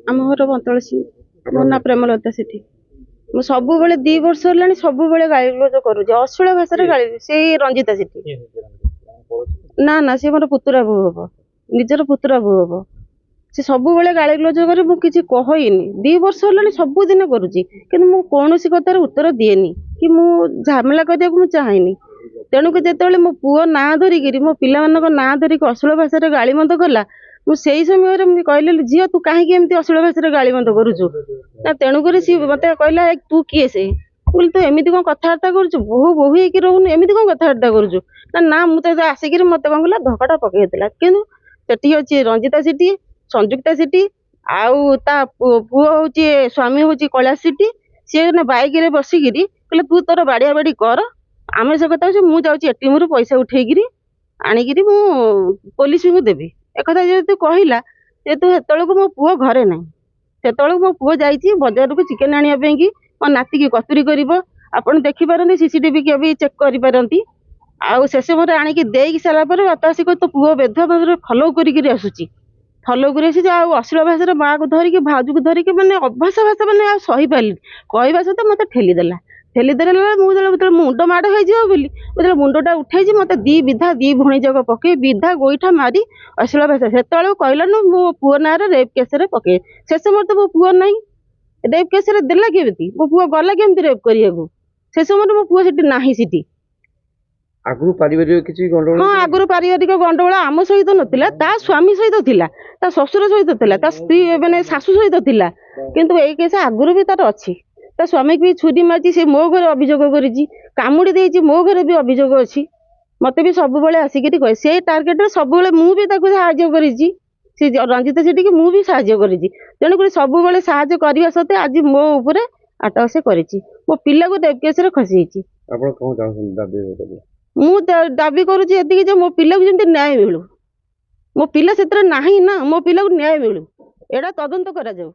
आम घर बंतलसी मो ना प्रेमलता सेठी मु सब 2 वर्ष है सब गाली गुलज करुँ अश्लील भाषा गाली से रंजिता सेठी ना ना सी मोर पुतुरा बो हम निजर पुतुरा बो हम से सब गाली गुलज कर मुझे कहनी 2 वर्ष है सबुदिन करुच्ची कि कौन कतार उत्तर दिएनी कि मुझ झमेला करने चाहेनी तेणुक जो मो पुओ ना धरिकी मो पिला ना धरिकी अश्लील भाषा गाली मंद कला मुझे समय कहले झील तू कहीं अश्लील भाषा गाली मंद करुचु ना तेणुक सी मत कहला तू किए से बोल तो एमती कौन कथबार्ता करुचु बोहू बोहू होगी रोन एमती कौन कथबार्ता करुचु ना ना मुझे आसिक मत कौन कला धक्का पकईला कि अच्छी रंजिता सेठी संजुक्ता सेठी आउ ता पुओ हूँ स्वामी हूँ कैलाश सेठी सी ना बाइक रे बसिकी कहले तू तोर बाड़िया बाड़ी कर आम से कथा मुझे एटीएम रु पैसा उठेगी आणिकी मु पुलिस को देवी एक जेहेतु कहला जेहेतु सेतु मो पुओ घरे ना से मो पुओ जाइए बजार को चिकेन आने की मो नाती की कतुरी कर आप देखिपारती सीसीटीवी के भी चेक करपारती आउ से समय आणिकी देकी सारापर बापा आसिक तो पुओ बेधुआ भाव फलो कर आसूची फलो कर अश्लील भाषा माँ को धरिकी भाउज को धरिकी मैंने अभाषा भाषा मैंने सही पारे कहवा सहित मत ठेलीदेला ठेलीदेला मुझे मुंड माड़ हो मुंडा उठाई मत दी विधा 2 भणी जाक पकई विधा गोईठा मारी अश्लील भाषा से कहला मो पुओ ना रेप केस पकई से समय तो मो पुओ ना रेप केस देला केमी मो पुओ गला केमी रेप करने से समय मो पुओ ना सीटी आगु पारिवारिक किसी गंडगोल हाँ आगु पारिवारिक गंडगोल आम सहित नथिला ता स्वामी सहित थिला ता ससुर सहित थिला ता स्त्री माने सासु सहित थिला किंतु ए केस आगु भी तार अच्छी ता स्वामी भी छुरी मारी से मो घर अभियोग करी कामुड़ी देछि मो घर भी अभियोग अच्छी मत भी सब आसिक कहे से टार्गेट सब मुझे साहाଯ୍य करी रंजिता सेठी की मुझे साहाଯ୍य करी तेणुक सब साहाଯ୍य करने सत्वे आज मो उपरे अटक से करी मो पिला को रेप केस खसी मु दाबी करुँची मो पिला को जमी न्याय मिलू मो पिला से ना मो पिला को न्याय मिलू एटा तदंत करा जाऊ।